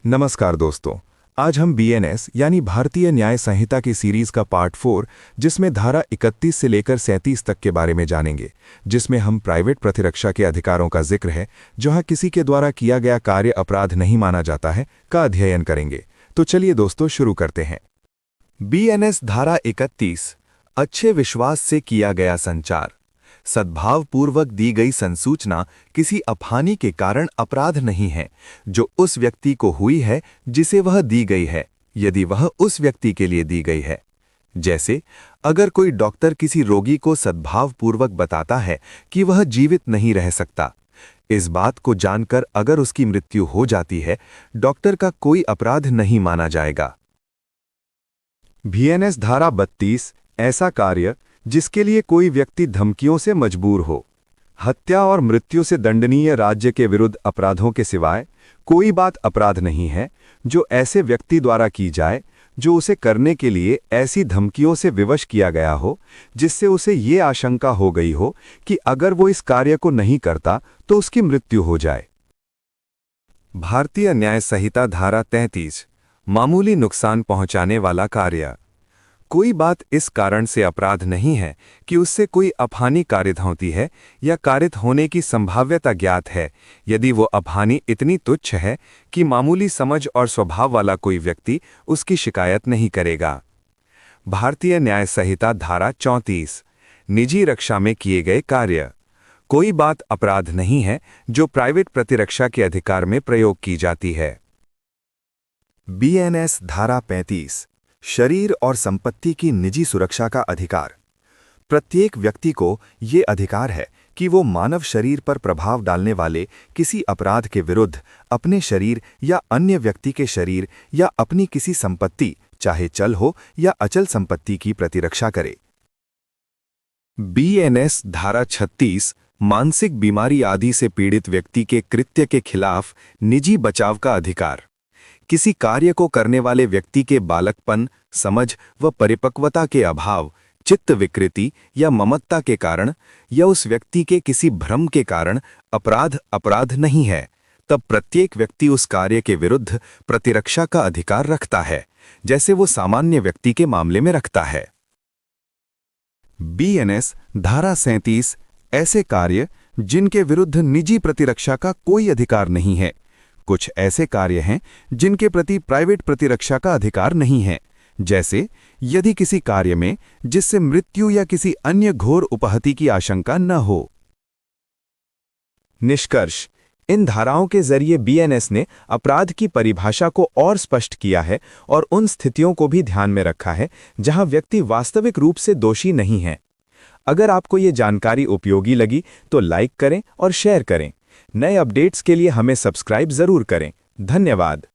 नमस्कार दोस्तों। आज हम बीएनएस यानी भारतीय न्याय संहिता की सीरीज का पार्ट 4 जिसमें धारा 31 से लेकर 37 तक के बारे में जानेंगे, जिसमें हम प्राइवेट प्रतिरक्षा के अधिकारों का जिक्र है जहां किसी के द्वारा किया गया कार्य अपराध नहीं माना जाता है का अध्ययन करेंगे। तो चलिए दोस्तों शुरू करते हैं। बीएनएस धारा 31 अच्छे विश्वास से किया गया संचार। सद्भावपूर्वक दी गई संसूचना किसी अपहानि के कारण अपराध नहीं है जो उस व्यक्ति को हुई है जिसे वह दी गई है, यदि वह उस व्यक्ति के लिए दी गई है। जैसे अगर कोई डॉक्टर किसी रोगी को सद्भावपूर्वक बताता है कि वह जीवित नहीं रह सकता, इस बात को जानकर अगर उसकी मृत्यु हो जाती है, डॉक्टर का कोई अपराध नहीं माना जाएगा। बीएनएस धारा 32 ऐसा कार्य जिसके लिए कोई व्यक्ति धमकियों से मजबूर हो। हत्या और मृत्यु से दंडनीय राज्य के विरुद्ध अपराधों के सिवाय कोई बात अपराध नहीं है जो ऐसे व्यक्ति द्वारा की जाए जो उसे करने के लिए ऐसी धमकियों से विवश किया गया हो जिससे उसे ये आशंका हो गई हो कि अगर वो इस कार्य को नहीं करता तो उसकी मृत्यु हो जाए। भारतीय न्याय संहिता धारा 33 मामूली नुकसान पहुंचाने वाला कार्य। कोई बात इस कारण से अपराध नहीं है कि उससे कोई अपहानि कारित होती है या कारित होने की संभाव्यता ज्ञात है, यदि वो अपहानि इतनी तुच्छ है कि मामूली समझ और स्वभाव वाला कोई व्यक्ति उसकी शिकायत नहीं करेगा। भारतीय न्याय संहिता धारा 34 निजी रक्षा में किए गए कार्य। कोई बात अपराध नहीं है जो प्राइवेट प्रतिरक्षा के अधिकार में प्रयोग की जाती है। बीएनएस धारा 35 शरीर और संपत्ति की निजी सुरक्षा का अधिकार। प्रत्येक व्यक्ति को ये अधिकार है कि वो मानव शरीर पर प्रभाव डालने वाले किसी अपराध के विरुद्ध अपने शरीर या अन्य व्यक्ति के शरीर या अपनी किसी संपत्ति, चाहे चल हो या अचल संपत्ति की प्रतिरक्षा करे। बीएनएस धारा 36 मानसिक बीमारी आदि से पीड़ित व्यक्ति के कृत्य के खिलाफ निजी बचाव का अधिकार। किसी कार्य को करने वाले व्यक्ति के बालकपन, समझ व परिपक्वता के अभाव, चित्त विकृति या ममता के कारण या उस व्यक्ति के किसी भ्रम के कारण अपराध नहीं है, तब प्रत्येक व्यक्ति उस कार्य के विरुद्ध प्रतिरक्षा का अधिकार रखता है, जैसे वो सामान्य व्यक्ति के मामले में रखता है। बीएनएस धारा 37 ऐसे कार्य जिनके विरुद्ध निजी प्रतिरक्षा का कोई अधिकार नहीं है। कुछ ऐसे कार्य हैं जिनके प्रति प्राइवेट प्रतिरक्षा का अधिकार नहीं है, जैसे यदि किसी कार्य में जिससे मृत्यु या किसी अन्य घोर उपहति की आशंका न हो। निष्कर्ष, इन धाराओं के जरिए बीएनएस ने अपराध की परिभाषा को और स्पष्ट किया है और उन स्थितियों को भी ध्यान में रखा है जहां व्यक्ति वास्तविक रूप से दोषी नहीं है। अगर आपको ये जानकारी उपयोगी लगी तो लाइक करें और शेयर करें। नए अपडेट्स के लिए हमें सब्सक्राइब जरूर करें। धन्यवाद।